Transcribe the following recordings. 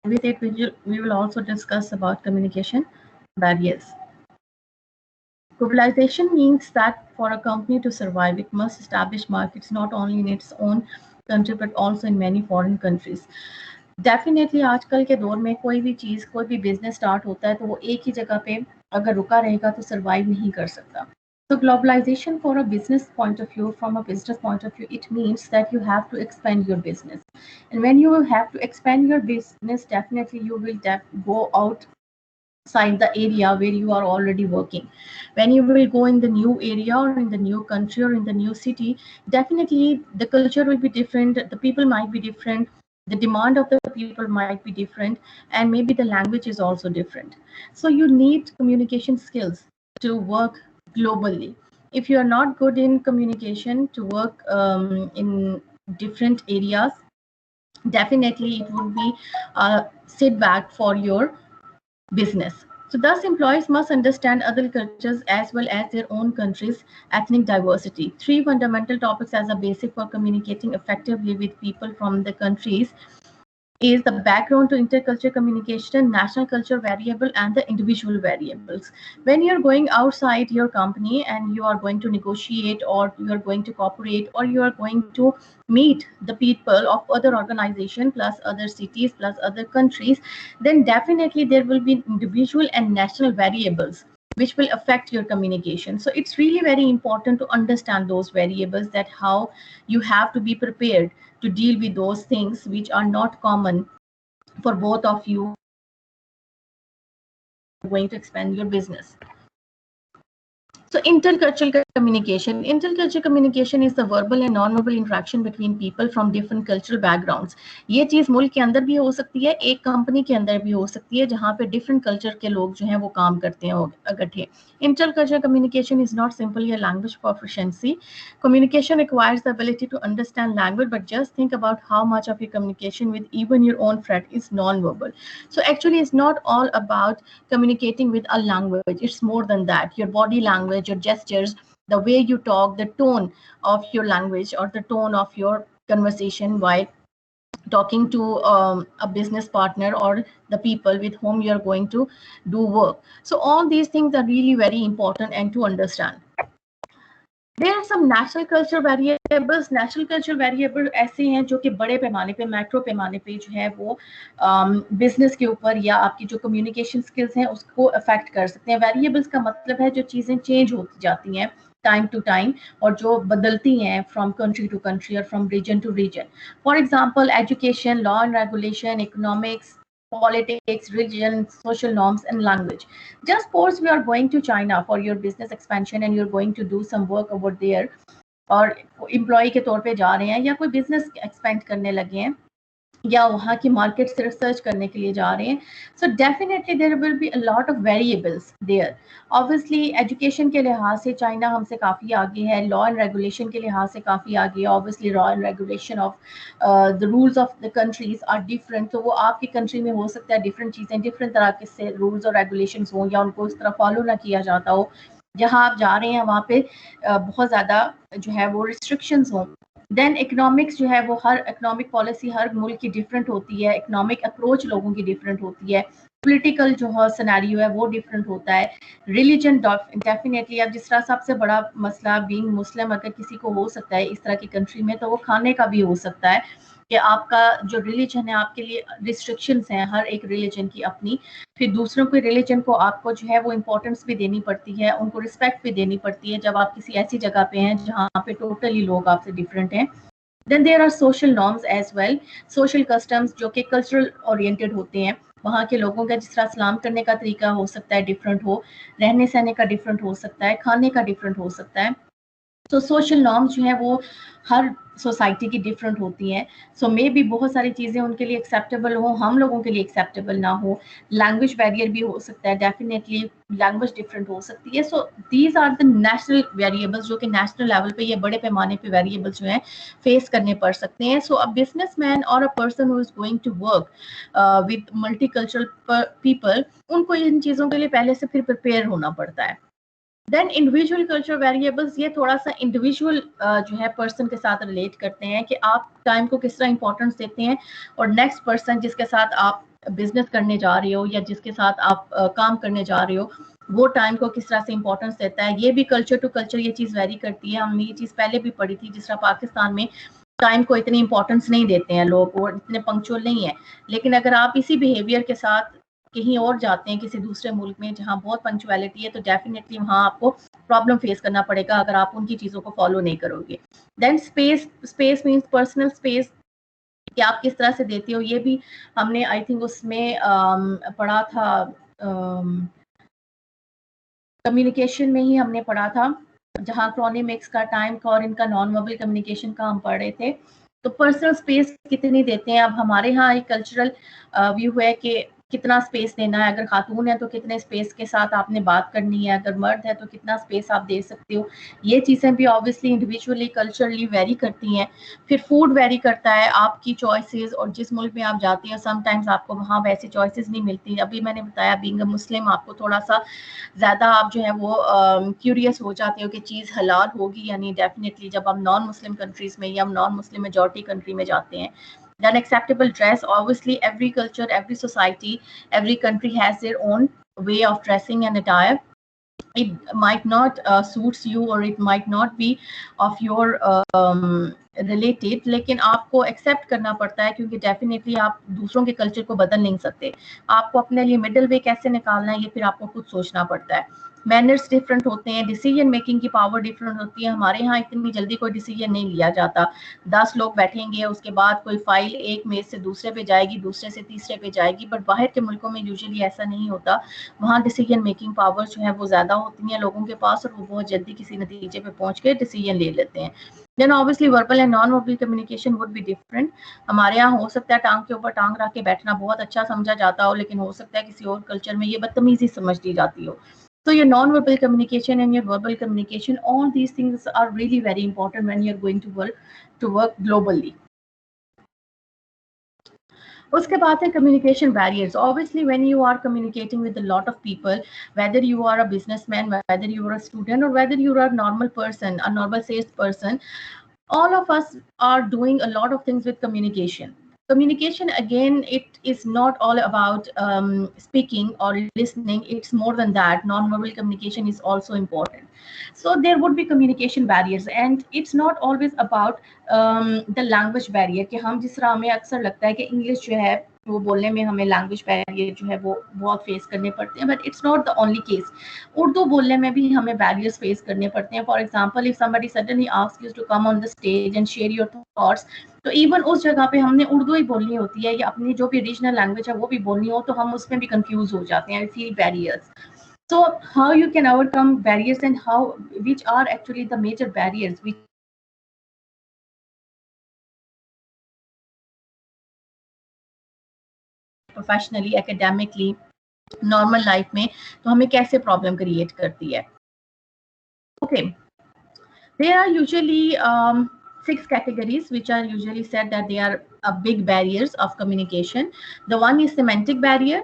with it, we will also discuss about communication barriers. Globalization means that for a company to survive, it must establish markets not only in its own country but also in many foreign countries. Definitely आजकल के दौर में कोई भी चीज़, कोई भी business start होता है तो वो एक ही जगह पे अगर रुका रहेगा तो सर्वाइव नहीं कर सकता. So globalization for a business point of view, from a business point of view, it means that you have to expand your business. And when you have to expand your business, definitely you will go outside the area where you are already working. When you will go in the new area or in the new country or in the new city, definitely the culture will be different, the people might be different, the demand of the people might be different, and maybe the language is also different. So you need communication skills to work globally. If you are not good in communication to work in different areas, definitely it would be a setback for your business. So thus employees must understand other cultures as well as their own country's ethnic diversity. Three fundamental topics as a basic for communicating effectively with people from the countries is the background to intercultural communication, national culture variable, and the individual variables. When you're going outside your company and you are going to negotiate or you are going to cooperate or you are going to meet the people of other organization plus other cities plus other countries, then definitely there will be individual and national variables which will affect your communication. So it's really very important to understand those variables, that how you have to be prepared to deal with those things which are not common for both of you going to expand your business. So intercultural communication is the verbal and non-verbal interaction between people from different cultural backgrounds. ये चीज़ मुल्क के अंदर भी हो सकती है, एक company के अंदर भी हो सकती है, जहाँ पे different culture के लोग जो हैं वो काम करते हैं इकट्ठे. Intercultural communication is not simply a language proficiency. Communication requires the ability to understand language, but just think about how much of your communication with even your own friend is non-verbal. So actually, it's not all about communicating with a language. It's more than that. Your body language, your gestures, the way you talk, the tone of your language or the tone of your conversation while talking to a business partner or the people with whom you're going to do work. So all these things are really very important and to understand. There are some national culture variables. National culture variable ऐसे हैं जो कि बड़े पैमाने पे, macro पैमाने पे जो है वो बिजनेस के ऊपर या आपकी जो कम्युनिकेशन स्किल्स हैं उसको अफेक्ट कर सकते हैं. वेरिएबल्स का मतलब है जो चीज़ें चेंज होती जाती हैं टाइम टू टाइम और जो बदलती हैं फ्रॉम कंट्री टू कंट्री और from region to region. For example education, law and regulation, economics, politics, religion, social norms, and language. Just suppose we are going to China for your business expansion and you're going to do some work over there, और employ के तौर पे जा रहे हैं या कोई business expand करने लगे हैं या वहाँ की मार्केट से रिसर्च करने के लिए जा रहे हैं. So definitely there will be a lot of variables there. Obviously education के लिहाज से चाइना हमसे काफ़ी आगे है, लॉ एंड रेगुलेशन के लिहाज से काफ़ी आगे है. Obviously law and regulation of the rules of the countries are different. तो वो आपकी कंट्री में हो सकता है डिफरेंट चीज़ें, डिफरेंट तरह के से रूल्स और रेगुलेशन हों या उनको इस तरह फॉलो ना किया जाता हो. जहाँ आप जा रहे हैं वहाँ पे बहुत ज़्यादा जो है वो रिस्ट्रिक्शंस हों. देन इकोनॉमिक्स जो है वो हर इकोनॉमिक पॉलिसी हर मुल्क की डिफरेंट होती है, इकोनॉमिक अप्रोच लोगों की डिफरेंट होती है, पॉलिटिकल जो है सिनेरियो है वो डिफरेंट होता है. रिलीजन डेफिनेटली, अब जिस तरह सबसे बड़ा मसला बीइंग मुस्लिम अगर किसी को हो सकता है इस तरह की कंट्री में, तो वो खाने का भी हो सकता है कि आपका जो रिलीजन है आपके लिए रिस्ट्रिक्शंस हैं, हर एक रिलीजन की अपनी. फिर दूसरों के रिलीजन को आपको जो है वो इम्पोर्टेंस भी देनी पड़ती है, उनको रिस्पेक्ट भी देनी पड़ती है जब आप किसी ऐसी जगह पे हैं जहाँ पे टोटली लोग आपसे डिफरेंट हैं. Then there are social norms as well, social customs जो कि कल्चरल ओरिएंटेड होते हैं. वहाँ के लोगों का जिस तरह सलाम करने का तरीका हो सकता है डिफरेंट हो, रहने सहने का डिफरेंट हो सकता है, खाने का डिफरेंट हो सकता है. तो सोशल नॉर्म्स जो है वो हर सोसाइटी की डिफरेंट होती हैं. सो मे भी बहुत सारी चीज़ें उनके लिए एक्सेप्टेबल हो, हम लोगों के लिए एक्सेप्टेबल ना हो. लैंग्वेज बैरियर भी हो सकता है, डेफिनेटली लैंग्वेज डिफरेंट हो सकती है. So these are the national variables जो कि नेशनल लेवल पे ये बड़े पैमाने पे वेरिएबल्स जो हैं फेस करने पड़ सकते हैं. सो अ बिजनेस मैन और a person who is going to work with multicultural people, उनको इन चीज़ों के लिए पहले से फिर प्रिपेयर होना पड़ता है. देन इंडिविजुअल कल्चर वेरिएबल्स, ये थोड़ा सा इंडिविजुअल जो है पर्सन के साथ रिलेट करते हैं कि आप टाइम को किस तरह इंपॉर्टेंस देते हैं और नेक्स्ट पर्सन जिसके साथ आप बिजनेस करने जा रहे हो या जिसके साथ आप काम करने जा रहे हो वो टाइम को किस तरह से इंपॉर्टेंस देता है। ये भी कल्चर टू कल्चर ये चीज़ वेरी करती है। हमने ये चीज़ पहले भी पढ़ी थी, जिस तरह पाकिस्तान में टाइम को इतनी इंपॉर्टेंस नहीं देते हैं लोग, वो इतने पंक्चुअल नहीं है। लेकिन अगर आप इसी बिहेवियर के साथ कहीं और जाते हैं किसी दूसरे मुल्क में जहाँ बहुत पंक्चुअलिटी है, तो डेफिनेटली वहाँ आपको प्रॉब्लम फेस करना पड़ेगा अगर आप उनकी चीज़ों को फॉलो नहीं करोगे। Then space means personal space कि आप किस तरह से देते हो। ये भी हमने आई थिंक उसमें पढ़ा था, कम्युनिकेशन में ही हमने पढ़ा था, जहाँ क्रोनिमिक्स का, टाइम का और इनका नॉन वर्बल कम्युनिकेशन का हम पढ़ रहे थे। तो पर्सनल स्पेस कितनी देते हैं। अब हमारे यहाँ एक कल्चरल व्यू है कि कितना स्पेस देना है। अगर खातून है तो कितने स्पेस के साथ आपने बात करनी है, अगर मर्द है तो कितना स्पेस आप दे सकते हो। ये चीज़ें भी ऑब्वियसली इंडिविजुअली कल्चरली वेरी करती हैं। फिर फूड वेरी करता है, आपकी चॉइसेस और जिस मुल्क में आप जाती हैं समटाइम्स आपको वहाँ वैसी चॉइसेस नहीं मिलती। अभी मैंने बताया बीइंग अ मुस्लिम आपको थोड़ा सा ज़्यादा आप जो है वो क्यूरियस हो जाते हो कि चीज़ हलाल होगी यानी। डेफिनेटली जब हम नॉन मुस्लिम कंट्रीज़ में या नॉन मुस्लिम मेजॉरिटी कंट्री में जाते हैं। Then acceptable dress, obviously every culture, every society, every country has their own way of dressing and attire. It might not suits you or it might not be of your related, लेकिन आपको accept करना पड़ता है क्योंकि definitely आप दूसरों के culture को बदल नहीं सकते। आपको अपने लिए मिडिल वे कैसे निकालना है ये फिर आपको खुद सोचना पड़ता है। मैनर्स डिफरेंट होते हैं, डिसीजन मेकिंग की पावर डिफरेंट होती है। हमारे यहाँ इतनी जल्दी कोई डिसीजन नहीं लिया जाता। 10 लोग बैठेंगे, उसके बाद कोई फाइल एक मेज से दूसरे पे जाएगी, दूसरे से तीसरे पे जाएगी, बट बाहर के मुल्कों में यूजुअली ऐसा नहीं होता। वहाँ डिसीजन मेकिंग पावर जो है वो ज़्यादा होती है लोगों के पास और वो बहुत जल्दी किसी नतीजे पे पहुँच के डिसीजन ले लेते हैं। Then obviously verbal and nonverbal communication would be different. हमारे यहाँ हो सकता है टांग के ऊपर टांग रख के बैठना बहुत अच्छा समझा जाता हो, लेकिन हो सकता है किसी और कल्चर में ये बदतमीजी समझ ली जाती हो। So your non-verbal communication and your verbal communication, all these things are really very important when you're going to work globally. उसके बाद है communication barriers. Obviously, when you are communicating with a lot of people, whether you are a businessman, whether you are a student, or whether you are a normal person, a normal sales person, all of us are doing a lot of things with communication. Communication, again, it is not all about speaking or listening. It's more than that. Non-verbal communication is also important. So there would be communication barriers, and it's not always about the language barrier कि हम जिस तरह हमें अक्सर लगता है कि English जो है वो बोलने में हमें लैंग्वेज बैरियर जो है वो बहुत फेस करने पड़ते हैं, but it's not the only case. Urdu बोलने में भी हमें बैरियर्स फेस करने पड़ते हैं। For example, if somebody suddenly asks you to come on the stage and share your thoughts, तो इवन उस जगह पे हमने उर्दू ही बोलनी होती है या अपनी जो भी रीजनल लैंग्वेज है वो भी बोलनी हो, तो हम उसमें भी कंफ्यूज हो जाते हैं, feel barriers. So how you can overcome barriers and which are actually the major barriers which professionally, academically, normal life में तो हमें कैसे प्रॉब्लम क्रिएट करती है। Okay, there are usually 6 categories which are usually said that they are big barriers of communication. The one is semantic barrier,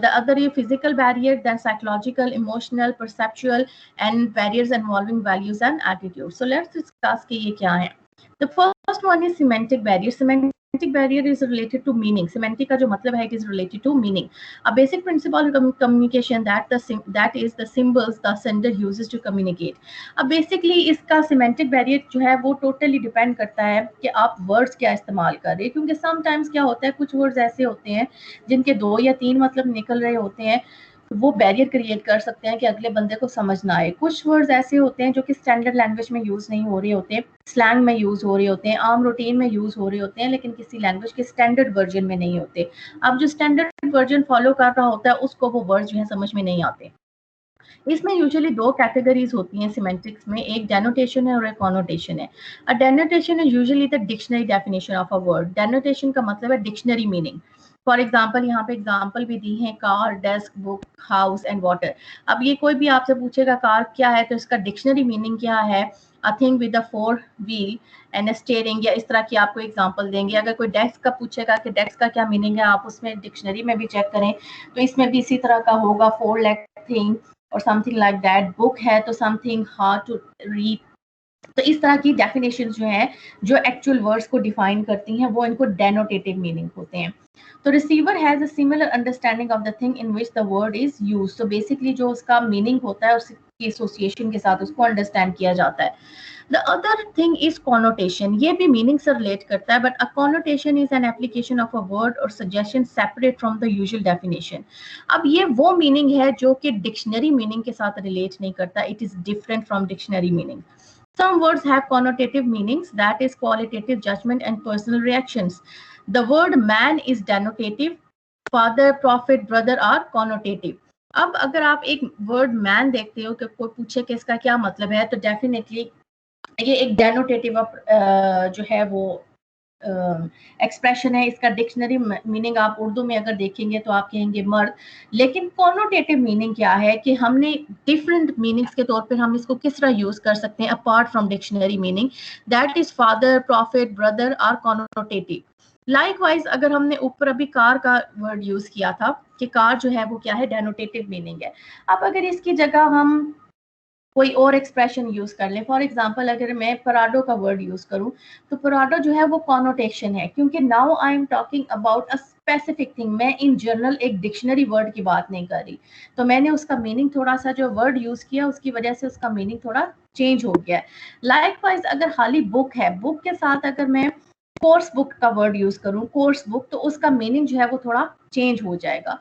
the other is physical barrier, then psychological, emotional, perceptual, and barriers involving values and attitudes. So let's discuss कि ये क्या है। The first one is semantic barrier. Semantic barrier is related to meaning. Semantic का जो मतलब है, it is related to meaning. A basic principle of communication that is the symbols the sender uses to communicate. अब basically इसका semantic barrier जो है वो totally depend करता है कि आप वर्ड्स क्या इस्तेमाल कर रहे हैं, क्योंकि समटाइम्स क्या होता है कुछ वर्ड्स ऐसे होते हैं जिनके 2 या 3 मतलब निकल रहे होते हैं, वो बैरियर क्रिएट कर सकते हैं कि अगले बंदे को समझ ना आए। कुछ वर्ड्स ऐसे होते हैं जो कि स्टैंडर्ड लैंग्वेज में यूज़ नहीं हो रहे होते, स्लैंग में यूज़ हो रहे होते हैं, आम रूटीन में यूज़ हो रहे होते हैं, लेकिन किसी लैंग्वेज के स्टैंडर्ड वर्जन में नहीं होते। अब जो स्टैंडर्ड वर्जन फॉलो कर रहा होता है उसको वो वर्ड्स जो है समझ में नहीं आते। इसमें यूजुअली 2 कैटेगरीज होती हैं सिमेंटिक्स में, एक डेनोटेशन है और एक कॉनोटेशन है। A denotation is usually the dictionary definition of a word. Denotation का मतलब है डिक्शनरी मीनिंग। फॉर एग्जाम्पल, यहाँ पे एग्जाम्पल भी दी है, car, desk, book, house and water. अब ये कोई भी आपसे पूछेगा कार क्या है तो इसका डिक्शनरी मीनिंग क्या है, a thing with a 4 wheel and steering, या इस तरह की आपको एग्जांपल देंगे। अगर कोई डेस्क का पूछेगा कि डेस्क का क्या मीनिंग है, आप उसमें डिक्शनरी में भी चेक करें तो इसमें भी इसी तरह का होगा, 4 लेग थिंग और समथिंग लाइक दैट। बुक है तो समथिंग हार्ड टू रीड तो इस तरह की डेफिनेशन जो है, जो एक्चुअल वर्ड्स को डिफाइन करती हैं, वो इनको डेनोटेटिव मीनिंग होते हैं। तो receiver has a similar understanding of the thing in which the word is used. तो बेसिकली जो उसका मीनिंग होता है उसकी एसोसिएशन के साथ उसको अंडरस्टैंड किया जाता है। The other thing is connotation. ये भी meaning से relate करता है, but a connotation is an application of a word or suggestion separate from the usual definition. अब ये वो meaning है जो कि dictionary meaning के साथ relate नहीं करता. It is different from dictionary meaning. Some words have connotative meanings, that is qualitative judgment and personal reactions. The word man is denotative, father, prophet, brother are connotative. अब अगर आप एक word man देखते हो कि कोई पूछे कि इसका क्या मतलब है, तो डेफिनेटली ये एक डेनोटेटिव जो है वो एक्सप्रेशन है। इसका डिक्शनरी मीनिंग आप उर्दू में अगर देखेंगे तो आप कहेंगे मर्द, लेकिन कॉनोटेटिव मीनिंग क्या है कि हमने डिफरेंट मीनिंग्स के तौर पर हम इसको किस तरह यूज कर सकते हैं apart from dictionary meaning. That is father, profit, brother are connotative. Likewise अगर हमने ऊपर अभी कार का वर्ड यूज किया था कि कार जो है वो क्या है, डेनोटेटिव मीनिंग है। अब अगर इसकी जगह हम कोई और एक्सप्रेशन यूज कर लें, फॉर एग्जांपल अगर मैं पराडो का वर्ड यूज करूं, तो पराडो जो है वो कॉनोटेशन है, क्योंकि now I am talking about a specific thing. मैं इन जनरल एक डिक्शनरी वर्ड की बात नहीं कर रही, तो मैंने उसका मीनिंग थोड़ा सा जो वर्ड यूज किया उसकी वजह से उसका मीनिंग थोड़ा चेंज हो गया है। लाइकवाइज अगर खाली बुक है, बुक के साथ अगर मैं कोर्स बुक का वर्ड यूज करूं, कोर्स बुक, तो उसका मीनिंग जो है वो थोड़ा चेंज हो जाएगा।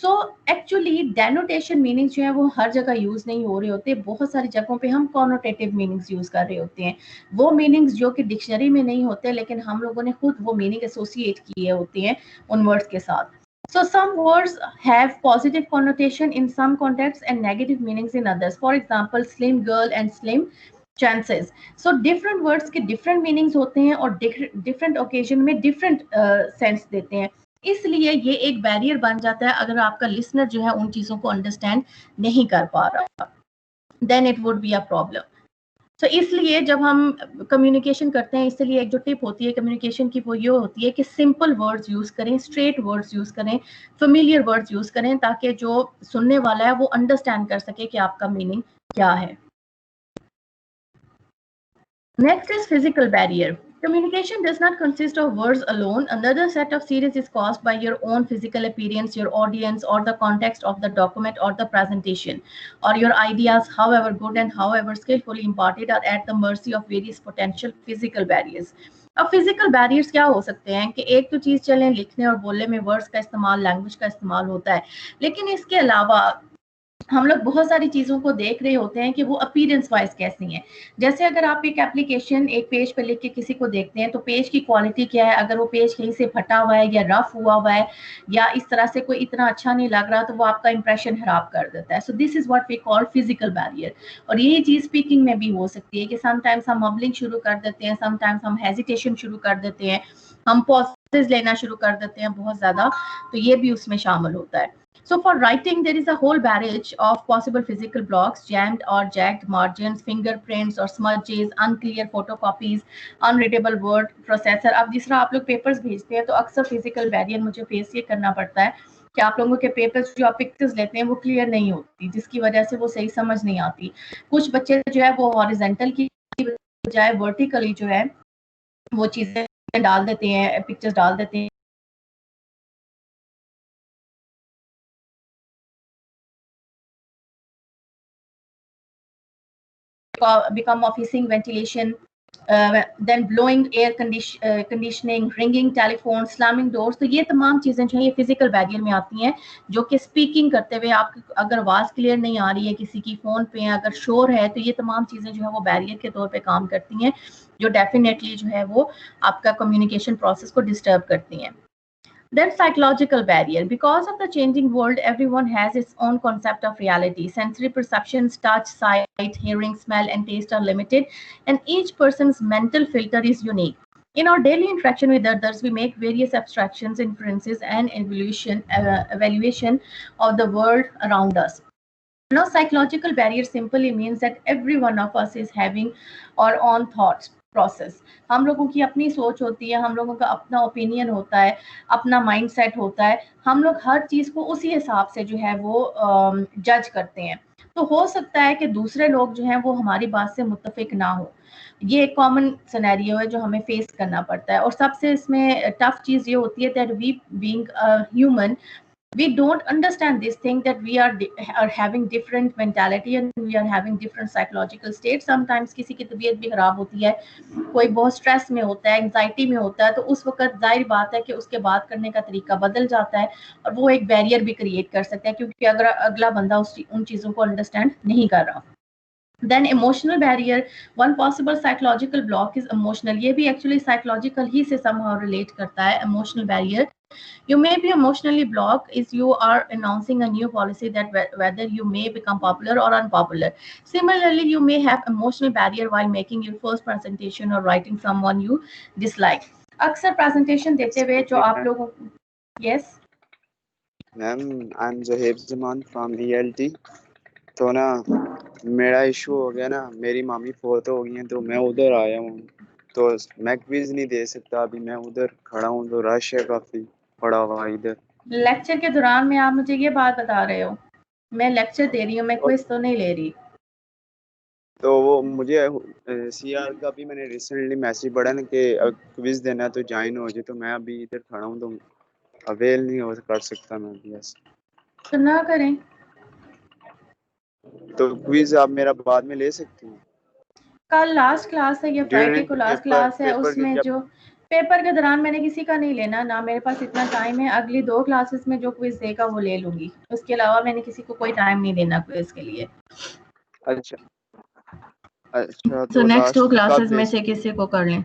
सो एक्चुअली डेनोटेशन मीनिंग जो है वो हर जगह यूज नहीं हो रहे होते, बहुत सारी जगहों पे हम कॉनोटेटिव मीनिंग्स यूज कर रहे होते हैं, वो मीनिंग्स जो कि डिक्शनरी में नहीं होते, लेकिन हम लोगों ने खुद वो मीनिंग एसोसिएट किए होते हैं उन वर्ड्स के साथ। So some words have positive connotation in some contexts and negative meanings in others. For example, slim girl and slim chances. So different words के different meanings होते हैं और different occasion में different sense देते हैं। इसलिए ये एक बैरियर बन जाता है अगर आपका लिसनर जो है उन चीजों को अंडरस्टैंड नहीं कर पा रहा, then it would be a problem. तो इसलिए जब हम कम्युनिकेशन करते हैं, इसलिए एक जो टिप होती है कम्युनिकेशन की वो ये होती है कि सिंपल वर्ड्स यूज करें, स्ट्रेट वर्ड्स यूज करें, फेमिलियर वर्ड्स यूज करें, ताकि जो सुनने वाला है वो अंडरस्टैंड कर सके कि आपका मीनिंग क्या है। Next is physical barrier. Communication does not consist of words alone. Another set of series is caused by your own physical appearance, your audience, or the context of the document or the presentation, or your ideas, however good and however skillfully imparted, are at the mercy of various potential physical barriers. अब physical barriers क्या हो सकते हैं कि एक तो चीज चलें लिखने और बोलने में वर्ड्स का इस्तेमाल, लैंग्वेज का इस्तेमाल होता है, लेकिन इसके अलावा हम लोग बहुत सारी चीज़ों को देख रहे होते हैं कि वो अपीयरेंस वाइज कैसी हैं। जैसे अगर आप एक एप्लीकेशन एक पेज पे लिख के किसी को देखते हैं, तो पेज की क्वालिटी क्या है, अगर वो पेज कहीं से फटा हुआ है या रफ हुआ है या इस तरह से कोई इतना अच्छा नहीं लग रहा, तो वो आपका इंप्रेशन खराब कर देता है। So this is what we call physical barrier. और यही चीज़ स्पीकिंग में भी हो सकती है कि समटाइम्स हम मबलिंग शुरू कर देते हैं, समटाइम्स हम हेजिटेशन शुरू कर देते हैं, हम पॉजेज लेना शुरू कर देते हैं बहुत ज़्यादा, तो ये भी उसमें शामिल होता है। So for writing, there is a whole barrage of possible physical blocks, jammed or jagged margins, fingerprints or smudges, unclear photocopies, unreadable word processor. अब जिस तरह आप लोग पेपर्स भेजते हैं, तो अक्सर फिजिकल बैरियर मुझे फेस ये करना पड़ता है कि आप लोगों के पेपर्स जो आप पिक्चर्स लेते हैं वो क्लियर नहीं होती, जिसकी वजह से वो सही समझ नहीं आती। कुछ बच्चे जो है वो हॉरिजेंटल की बजाय वर्टिकली जो है वो चीज़ें डाल देते हैं, पिक्चर्स डाल देते हैं। Become of hissing ventilation, then blowing air conditioning, ringing telephone, slamming doors। तो ये तमाम चीज़ें जो है ये फिजिकल बैरियर में आती हैं, जो कि स्पीकिंग करते हुए आप अगर आवाज़ क्लियर नहीं आ रही है, किसी की फ़ोन पे अगर शोर है, तो ये तमाम चीज़ें जो है वो बैरियर के तौर पे काम करती हैं, जो डेफिनेटली जो है वो आपका कम्युनिकेशन प्रोसेस को डिस्टर्ब करती हैं। Then psychological barrier. Because of the changing world, everyone has its own concept of reality. Sensory perceptions, touch, sight, hearing, smell, and taste are limited, and each person's mental filter is unique. In our daily interaction with others, we make various abstractions, inferences, and evaluation of the world around us. Now, psychological barrier simply means that every one of us is having our own thoughts process. हम लोगों की अपनी सोच होती है, हम लोगों का अपना ओपिनियन होता है, अपना माइंड सेट होता है, हम लोग हर चीज़ को उसी हिसाब से जो है वो जज करते हैं। तो हो सकता है कि दूसरे लोग जो हैं वो हमारी बात से मुत्तफिक ना हो। ये एक कॉमन सिनेरियो है जो हमें फेस करना पड़ता है। और सबसे इसमें टफ चीज़ ये होती है that we being human, we don't understand this thing that we are having different mentality and we are having different psychological state. Sometimes किसी की तबीयत भी खराब होती है, कोई बहुत स्ट्रेस में होता है, एंजाइटी में होता है, तो उस वक्त जाहिर बात है कि उसके बात करने का तरीका बदल जाता है और वो एक बैरियर भी क्रिएट कर सकता है क्योंकि अगर अगला बंदा उन चीज़ों को अंडरस्टैंड नहीं कर रहा। Then emotional barrier, one possible psychological block is emotional. ये भी actually psychological ही से somehow relate करता है emotional barrier. You may be emotionally blocked is you are announcing a new policy that whether you may become popular or unpopular. Similarly, you may have emotional barrier while making your first presentation or writing someone you dislike. अक्सर presentation देते हुए जो आप लोगों, yes ma'am, I am Zoheb Zaman from ELT। तो ना मेरा issue हो गया ना, मेरी मामी फोत हो गई हैं तो मैं उधर आया हूँ, तो मैं क्विज नहीं दे सकता अभी, मैं उधर खड़ा हूँ तो रश है काफ़ी पड़ा हुआ इधर। लेक्चर के दौरान में आप मुझे ये बात बता रहे हो? मैं लेक्चर दे रही हूँ, मैं क्विज तो नहीं ले रही। तो वो मुझे CR का भी मैंने रिसेंटली मैसेज पढ़ा ना कि क्विज देना तो ज्वाइन हो जाए, तो मैं अभी इधर खड़ा हूँ तो अवेल नहीं हो कर सकता मैं अभी ऐसे। तो ना करें। तो क्विज आप मेरा बाद में ले सकती हैं? कल लास्ट क्लास है या फ्राइडे को लास्ट क्लास है, पेपर उसमें जो पेपर के दौरान मैंने किसी का नहीं लेना ना, मेरे पास इतना टाइम है। अगली 2 क्लासेस में जो क्विज देगा वो ले लूंगी, उसके अलावा मैंने किसी को कोई टाइम नहीं देना क्विज के लिए। अच्छा अच्छा, तो नेक्स्ट 2 लास्ट कब क्लासेस ले में से सकते? किसी को कर लें।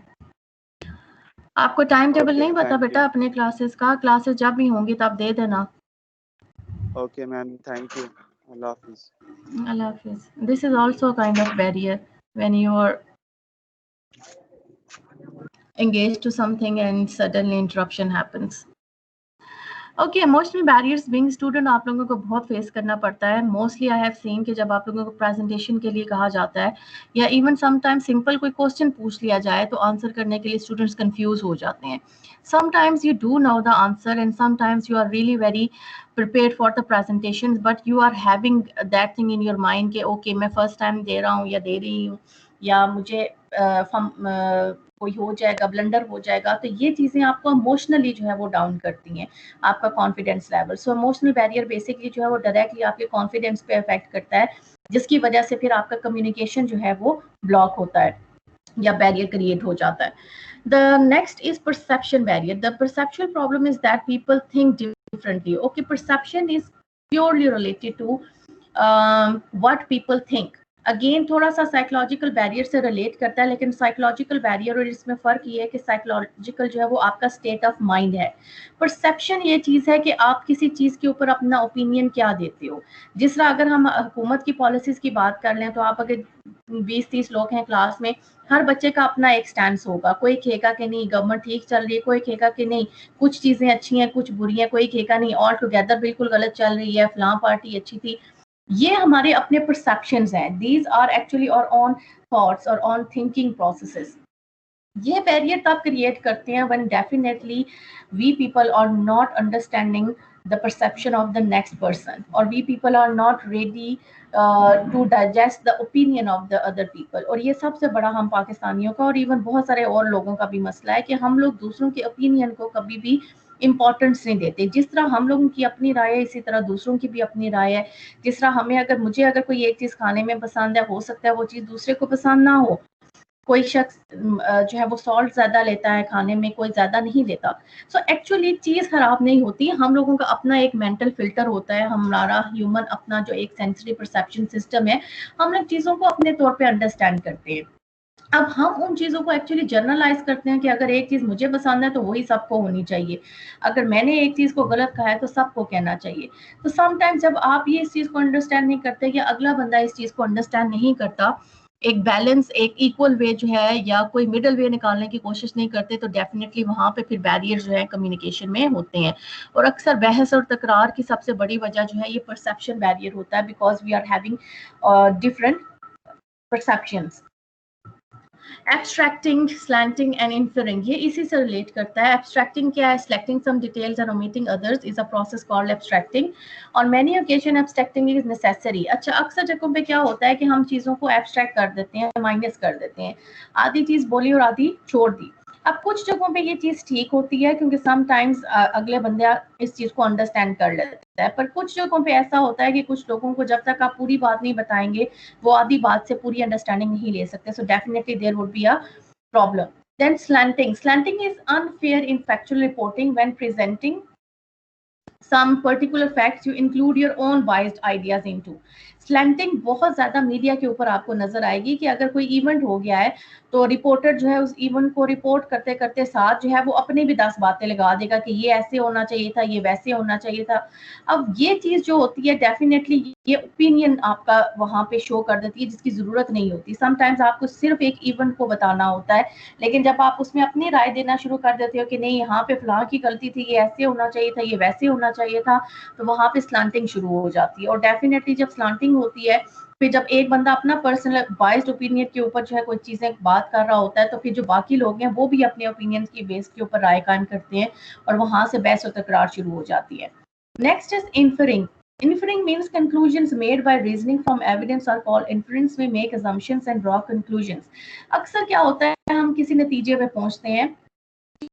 आपको टाइम टेबल नहीं पता थैंक बेटा यू। अपने क्लासेस का? क्लासेस जब भी होंगी तब दे देना। ओके मैम, थैंक यू, अल्लाह हाफिज। अल्लाह हाफिज। This is also a kind of barrier when you are engaged to something and suddenly interruption happens. Okay, emotional barriers being student आप लोगों को बहुत फेस करना पड़ता है। मोस्टली आई हैव सीन कि जब आप लोगों को प्रेजेंटेशन के लिए कहा जाता है या इवन समटाइम्स सिंपल कोई क्वेश्चन पूछ लिया जाए तो आंसर करने के लिए स्टूडेंट्स कंफ्यूज हो जाते हैं। Sometimes you do know the answer and sometimes you are really very prepared for the presentations but you are having that thing in your mind कि ओके मैं फर्स्ट टाइम दे रहा हूँ या दे रही हूँ या मुझे कोई हो जाएगा, ब्लंडर हो जाएगा, तो ये चीज़ें आपको इमोशनली जो है वो डाउन करती हैं आपका confidence level. So emotional barrier basically जो है वो डायरेक्टली आपके कॉन्फिडेंस पे अफेक्ट करता है, जिसकी वजह से फिर आपका कम्युनिकेशन जो है वो ब्लॉक होता है या बैरियर क्रिएट हो जाता है। The next is perception barrier. The perceptual problem is that people think differently. Okay, perception is purely related to what people think. Again थोड़ा सा साइकोलॉजिकल बैरियर से रिलेट करता है, लेकिन साइकोलॉजिकल बैरियर और इसमें फ़र्क ये है कि साइकोलॉजिकल जो है वो आपका स्टेट ऑफ माइंड है। परसेप्शन ये चीज़ है कि आप किसी चीज़ के ऊपर अपना ओपिनियन क्या देते हो। जिस तरह अगर हम हुकूमत की पॉलिसीज़ की बात कर लें तो आप अगर 20-30 लोग हैं क्लास में, हर बच्चे का अपना एक स्टैंड होगा। कोई कहेगा कि नहीं गवर्नमेंट ठीक चल रही है, कोई कहेगा कि नहीं कुछ चीज़ें अच्छी हैं कुछ बुरी हैं, कोई कहेगा नहीं ऑल टुगेदर बिल्कुल गलत चल रही है, फलां पार्टी अच्छी थी। ये हमारे अपने परसेप्शंस हैं। These are actually our own thoughts our own thinking processes. ये बैरियर तब क्रिएट करते हैं when definitely we people are not understanding the perception of the next person और we people are not ready to digest the opinion of the other people. और ये सबसे बड़ा हम पाकिस्तानियों का और इवन बहुत सारे और लोगों का भी मसला है कि हम लोग दूसरों के ओपिनियन को कभी भी इम्पोर्टेंस नहीं देते। जिस तरह हम लोगों की अपनी राय है इसी तरह दूसरों की भी अपनी राय है। जिस तरह मुझे अगर कोई एक चीज़ खाने में पसंद है, हो सकता है वो चीज़ दूसरे को पसंद ना हो। कोई शख्स जो है वो सॉल्ट ज़्यादा लेता है खाने में, कोई ज़्यादा नहीं लेता। सो एक्चुअली चीज़ ख़राब नहीं होती, हम लोगों का अपना एक मेंटल फ़िल्टर होता है, हमारा ह्यूमन अपना जो एक सेंसरी परसेप्शन सिस्टम है, हम लोग चीज़ों को अपने तौर पे अंडरस्टैंड करते हैं। अब हम उन चीज़ों को एक्चुअली जनरलाइज करते हैं कि अगर एक चीज़ मुझे पसंद है तो वही सबको होनी चाहिए, अगर मैंने एक चीज़ को गलत कहा है तो सबको कहना चाहिए। तो समटाइम्स जब आप ये इस चीज़ को अंडरस्टैंड नहीं करते या अगला बंदा इस चीज़ को अंडरस्टैंड नहीं करता, एक बैलेंस एक इक्वल वे जो है या कोई मिडल वे निकालने की कोशिश नहीं करते, तो डेफिनेटली वहाँ पे फिर बैरियर जो है कम्युनिकेशन में होते हैं। और अक्सर बहस और तकरार की सबसे बड़ी वजह जो है ये परसेप्शन बैरियर होता है, because we are having different perceptions. Abstracting, slanting and inferring, ये इसी से रिलेट करता है। एब्स्ट्रैक्टिंग क्या है? Selecting some details and omitting others is a process called abstracting. On many occasion abstracting is necessary. अच्छा, अक्सर जगहों पे क्या होता है कि हम चीज़ों को एब्स्ट्रैक्ट कर देते हैं, माइनस कर देते हैं, आधी चीज़ बोली और आधी छोड़ दी। अब कुछ जगहों पे ये चीज़ ठीक होती है क्योंकि समटाइम्स अगले बंदा इस चीज़ को अंडरस्टैंड कर लेता है, पर कुछ जगहों पे ऐसा होता है कि कुछ लोगों को जब तक आप पूरी बात नहीं बताएंगे वो आधी बात से पूरी अंडरस्टैंडिंग नहीं ले सकते। So definitely there would be a problem. Then slanting. Slanting is unfair in factual reporting. When presenting some particular facts, you include your own biased ideas into. Slanting बहुत ज्यादा मीडिया के ऊपर आपको नजर आएगी कि अगर कोई इवेंट हो गया है तो रिपोर्टर जो है उस इवेंट को रिपोर्ट करते करते साथ जो है वो अपनी भी 10 बातें लगा देगा कि ये ऐसे होना चाहिए था, ये वैसे होना चाहिए था। अब ये चीज जो होती है डेफिनेटली ये ओपिनियन आपका वहां पे शो कर देती है जिसकी जरूरत नहीं होती। समटाइम्स आपको सिर्फ एक इवेंट को बताना होता है, लेकिन जब आप उसमें अपनी राय देना शुरू कर देते हो कि नहीं यहाँ पे फलां की गलती थी, ये ऐसे होना चाहिए था, ये वैसे होना चाहिए था, तो वहां पे स्लांटिंग शुरू हो जाती है। और डेफिनेटली जब स्लांटिंग होती है, फिर जब एक बंदा अपना पर्सनल बाइस्ड ओपिनियन के ऊपर जो है कोई चीजें बात कर रहा होता है तो फिर जो बाकी लोग हैं वो भी अपने ओपिनियन की बेस के ऊपर राय कायम करते हैं और वहां से बहस और तकरार शुरू हो जाती है। Next is inferring. Inferring means conclusions made by reasoning from evidence are called inference. We make assumptions and draw conclusions. अक्सर क्या होता है हम किसी नतीजे पे पहुंचते हैं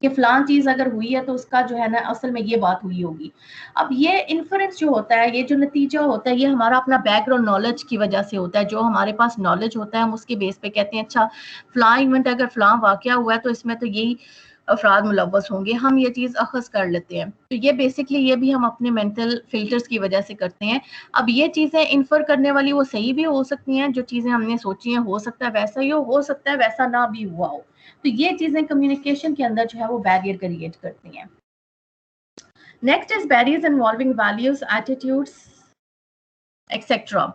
कि फलां चीज अगर हुई है तो उसका जो है ना असल में ये बात हुई होगी। अब ये इन्फरेंस जो होता है, ये जो नतीजा होता है, ये हमारा अपना बैकग्राउंड नॉलेज की वजह से होता है। जो हमारे पास नॉलेज होता है हम उसके बेस पे कहते हैं अच्छा फलां इवेंट अगर फलां वाकया हुआ है तो इसमें तो यही अफराद मुलव्वस होंगे, हम ये चीज अखज कर लेते हैं। तो ये बेसिकली ये भी हम अपने मेंटल फिल्टर्स की वजह से करते हैं। अब ये चीजें इन्फर करने वाली वो सही भी हो सकती हैं, जो चीजें हमने सोची हैं हो सकता है वैसा ही हो सकता है वैसा ना भी हुआ हो। तो ये चीजें कम्युनिकेशन के अंदर जो है वो बैरियर क्रिएट करती हैं। Next is barriers involving values, attitudes etcetera.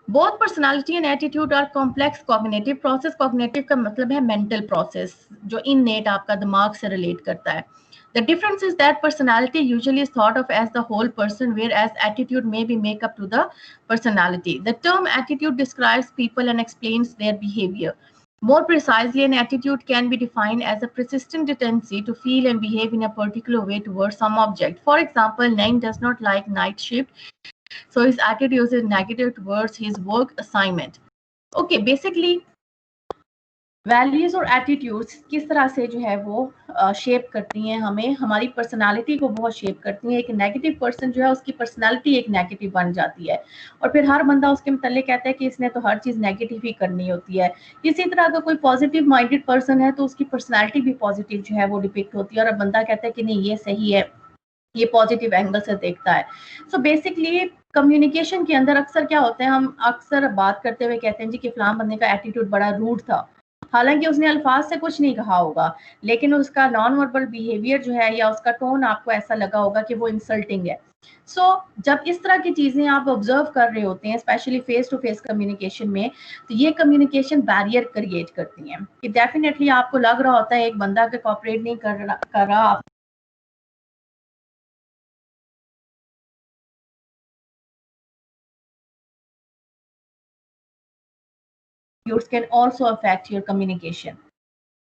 Both personality and attitude are complex cognitive process. Cognitive का मतलब है मेंटल प्रोसेस जो इननेट आपका दिमाग से रिलेट करता है. The difference is that personality usually is thought of as the whole person, whereas attitude may be make up to the personality. The term attitude describes people and explains their behavior. More precisely, an attitude can be defined as a persistent tendency to feel and behave in a particular way towards some object. For example, Naim does not like night shift, so his attitude is negative towards his work assignment. Okay, basically values और attitudes किस तरह से जो है वो shape करती हैं हमें, हमारी पर्सनालिटी को बहुत शेप करती हैं। एक नेगेटिव पर्सन जो है उसकी पर्सनालिटी एक नेगेटिव बन जाती है और फिर हर बंदा उसके मतलब कहता है कि इसने तो हर चीज़ नेगेटिव ही करनी होती है। इसी तरह अगर कोई पॉजिटिव माइंडेड पर्सन है तो उसकी पर्सनालिटी भी पॉजिटिव जो है वो डिपिक्ट होती है और अब बंदा कहता है कि नहीं ये सही है, ये पॉजिटिव एंगल से देखता है। सो बेसिकली कम्युनिकेशन के अंदर अक्सर क्या होता है, हम अक्सर बात करते हुए कहते हैं जी कि फलां बंदे का एटीट्यूड बड़ा रूड था, हालांकि उसने अल्फाज से कुछ नहीं कहा होगा लेकिन उसका नॉन वर्बल बिहेवियर जो है या उसका टोन आपको ऐसा लगा होगा कि वो इंसल्टिंग है। सो जब इस तरह की चीजें आप ऑब्जर्व कर रहे होते हैं specially face to face communication में, तो ये कम्युनिकेशन बैरियर क्रिएट करती हैं कि डेफिनेटली आपको लग रहा होता है एक बंदा अगर कॉपरेट नहीं कर रहा आप can also affect your communication.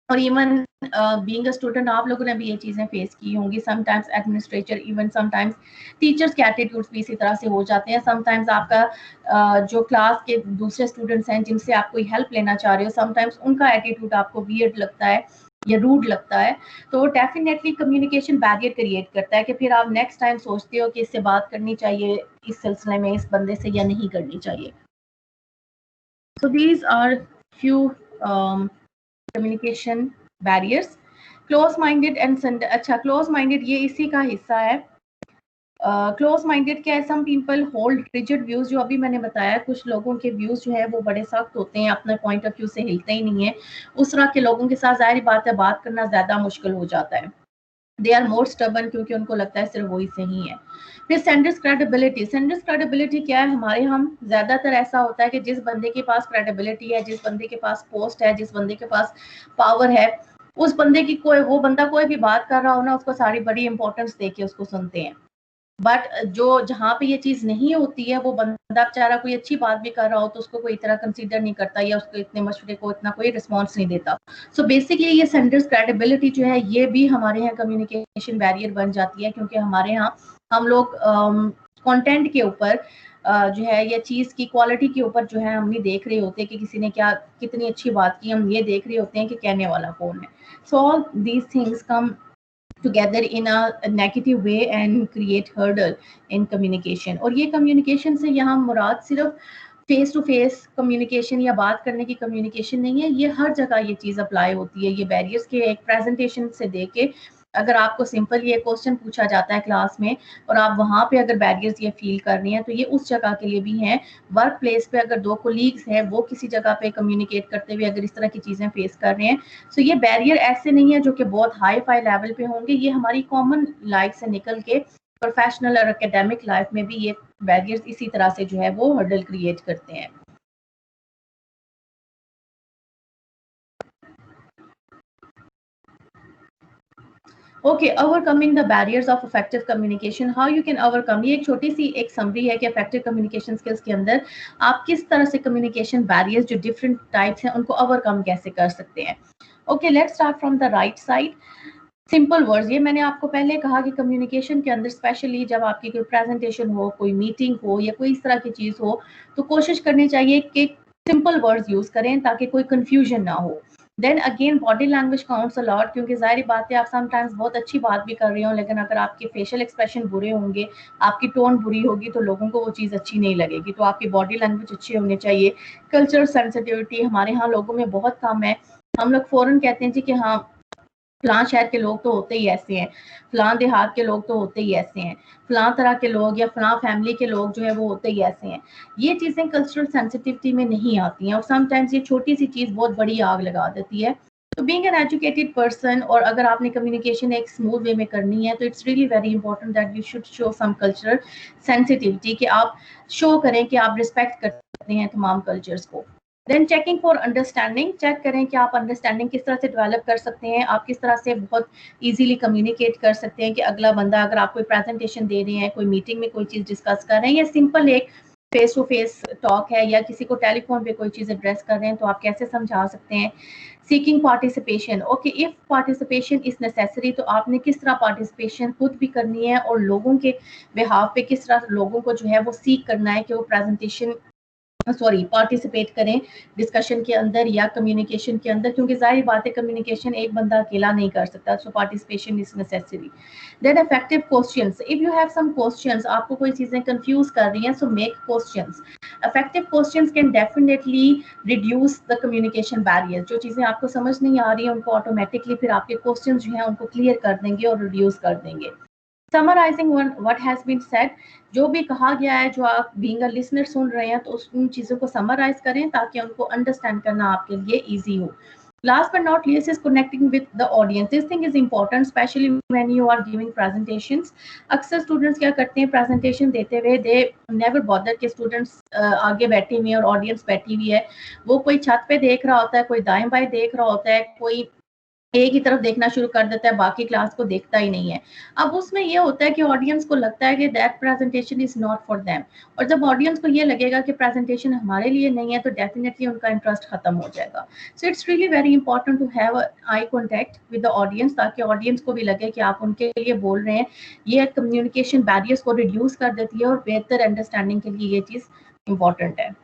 और इवन बीइंग अ स्टूडेंट आप लोगों ने भी ये चीज़ें फेस की होंगी। Sometimes administrator, even sometimes teachers के एटीट्यूड्स भी इसी तरह से हो जाते हैं। समटाइम्स आपका जो क्लास के दूसरे स्टूडेंट्स हैं जिनसे आप कोई हेल्प लेना चाह रहे हो, समटाइम्स उनका एटीट्यूड आपको वियर्ड लगता है या रूड लगता है, तो डेफिनेटली कम्युनिकेशन बैरियर क्रिएट करता है कि फिर आप नेक्स्ट टाइम सोचते हो कि इससे बात करनी चाहिए इस सिलसिले में इस बंदे से या नहीं करनी चाहिए। So these are few communication barriers. Close minded and अच्छा क्लोज माइंडेड ये इसी का हिस्सा है. क्लोज माइंडेड क्या है, some people hold rigid views, जो अभी मैंने बताया कुछ लोगों के व्यूज जो है वो बड़े सख्त होते हैं, अपने पॉइंट ऑफ व्यू से हिलते ही नहीं है। उस तरह के लोगों के साथ जाहिर बात है बात करना ज्यादा मुश्किल हो जाता है। दे आर मोर स्टबन क्योंकि उनको लगता है सिर्फ वही सही है। फिर सेंडर्स क्रेडिबिलिटी. सेंडर्स क्रेडिबिलिटी क्या है, हमारे हम ज्यादातर ऐसा होता है कि जिस बंदे के पास क्रेडिबिलिटी है, जिस बंदे के पास पोस्ट है, जिस बंदे के पास पावर है, उस बंदे की वो बंदा कोई भी बात कर रहा हो ना उसको सारी बड़ी इंपॉर्टेंस दे के उसको सुनते हैं। बट जो जहाँ पे ये चीज नहीं होती है, वो बंदा बेचारा कोई अच्छी बात भी कर रहा हो तो उसको कोई इतना कंसीडर नहीं करता या उसको इतने मशवरे को इतना कोई रिस्पॉन्स नहीं देता। सो बेसिकली ये सेंडर्स क्रेडिबिलिटी जो है ये भी हमारे यहाँ कम्युनिकेशन बैरियर बन जाती है, क्योंकि हमारे यहाँ हम लोग कंटेंट के ऊपर जो है या चीज की क्वालिटी के ऊपर जो है हम नहीं देख रहे होते कि किसी ने क्या कितनी अच्छी बात की, हम ये देख रहे होते हैं कि कहने वाला कौन है। So all these things come together in a negative way and create hurdle in communication। और ये communication से यहाँ मुराद सिर्फ फेस टू फेस कम्युनिकेशन या बात करने की कम्युनिकेशन नहीं है, ये हर जगह ये चीज अप्लाई होती है। ये बैरियर्स के एक प्रेजेंटेशन से देके अगर आपको सिंपल ये क्वेश्चन पूछा जाता है क्लास में और आप वहां पे अगर बैरियर्स ये फील कर रही हैं तो ये उस जगह के लिए भी हैं। वर्क प्लेस पे अगर दो कोलीग्स हैं वो किसी जगह पे कम्युनिकेट करते हुए अगर इस तरह की चीजें फेस कर रहे हैं, तो ये बैरियर ऐसे नहीं है जो कि बहुत हाई फाई लेवल पे होंगे, ये हमारी कॉमन लाइफ से निकल के प्रोफेशनल और एकेडमिक लाइफ में भी ये बैरियर्स इसी तरह से जो है वो हर्डल क्रिएट करते हैं। Okay, overcoming the barriers of effective communication, how you can overcome. ये एक छोटी सी एक समरी है कि इफेक्टिव कम्युनिकेशन स्किल्स के अंदर आप किस तरह से कम्युनिकेशन बैरियर्स जो डिफरेंट टाइप्स हैं उनको ओवरकम कैसे कर सकते हैं। Okay, let's start from the right side. Simple words, ये मैंने आपको पहले कहा कि कम्युनिकेशन के अंदर स्पेशली जब आपकी कोई प्रेजेंटेशन हो, कोई मीटिंग हो या कोई इस तरह की चीज हो, तो कोशिश करनी चाहिए कि सिंपल वर्ड्स यूज करें ताकि कोई कंफ्यूजन ना हो। Then again body language counts a lot, क्योंकि जाहिर बात है आप समटाइम्स बहुत अच्छी बात भी कर रहे हो लेकिन अगर आपके फेशियल एक्सप्रेशन बुरे होंगे, आपकी टोन बुरी होगी तो लोगों को वो चीज़ अच्छी नहीं लगेगी। तो आपकी बॉडी लैंग्वेज अच्छी होनी चाहिए। कल्चरल सेंसिटिविटी हमारे यहाँ लोगों में बहुत कम है। हम लोग फौरन कहते हैं जी कि हाँ फलां शहर के लोग तो होते ही ऐसे हैं, फलां देहात के लोग तो होते ही ऐसे हैं, फलां तरह के लोग या फलां फैमिली के लोग जो है वो होते ही ऐसे हैं। ये चीज़ें कल्चरल सेंसिटिविटी में नहीं आती हैं और समटाइम्स ये छोटी सी चीज़ बहुत बड़ी आग लगा देती है। तो बीइंग एन एजुकेटेड पर्सन और अगर आपने कम्युनिकेशन एक स्मूथ वे में करनी है तो it's really very important that you should show some cultural sensitivity, कि आप शो करें कि आप रिस्पेक्ट करते हैं तमाम कल्चर्स को। Then checking for understanding, check करें कि आप अंडरस्टैंडिंग किस तरह से डेवलप कर सकते हैं, आप किस तरह से बहुत इजीली कम्युनिकेट कर सकते हैं कि अगला बंदा अगर आप कोई प्रेजेंटेशन दे रहे हैं, कोई मीटिंग में कोई चीज़ डिस्कस कर रहे हैं या सिंपल एक फेस टू फेस टॉक है या किसी को टेलीफोन पे कोई चीज़ एड्रेस कर रहे हैं तो आप कैसे समझा सकते हैं। Seeking participation, okay if participation is necessary, तो आपने किस तरह पार्टिसिपेशन खुद भी करनी है और लोगों के बिहाफ पे किस तरह लोगों को जो है वो सीख करना है कि वो प्रेजेंटेशन पार्टिसिपेट करें डिस्कशन के अंदर या कम्युनिकेशन के अंदर, क्योंकि जाहिर बात है कम्युनिकेशन एक बंदा अकेला नहीं कर सकता। So participation is necessary. Then effective questions, if you have some questions, आपको कोई चीजें कंफ्यूज कर रही हैं, so make questions. Effective questions can definitely reduce the communication barrier. जो चीजें आपको समझ नहीं आ रही है उनको ऑटोमेटिकली फिर आपके क्वेश्चंस जो हैं उनको क्लियर कर देंगे और रिड्यूस कर देंगे। Summarising what has been said, जो भी कहा गया है, जो आप बीइंग अ लिसनर सुन रहे हैं तो उन चीज़ों को समराइज करें ताकि उनको अंडरस्टैंड करना आपके लिए ईजी हो। Last but not least is connecting with the audience. This thing is important, especially when you are giving presentations. अक्सर स्टूडेंट्स क्या करते हैं प्रेजेंटेशन देते हुए, दे नेवर बॉदर कि स्टूडेंट्स आगे बैठे हुए हैं और ऑडियंस बैठी हुई है, वो कोई छत पे देख रहा होता है, कोई दाएं बाएं देख रहा होता है, कोई एक ही तरफ देखना शुरू कर देता है, बाकी क्लास को देखता ही नहीं है। अब उसमें ये होता है कि ऑडियंस को लगता है कि that presentation is not for them, और जब ऑडियंस को ये लगेगा कि प्रेजेंटेशन हमारे लिए नहीं है तो डेफिनेटली उनका इंटरेस्ट खत्म हो जाएगा। So it's really very important to have eye contact with the audience ताकि ऑडियंस को भी लगे कि आप उनके लिए बोल रहे हैं। ये कम्युनिकेशन बैरियर्स को रिड्यूस कर देती है और बेहतर अंडरस्टैंडिंग के लिए ये चीज़ इंपॉर्टेंट है।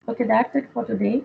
Okay, that's it for today.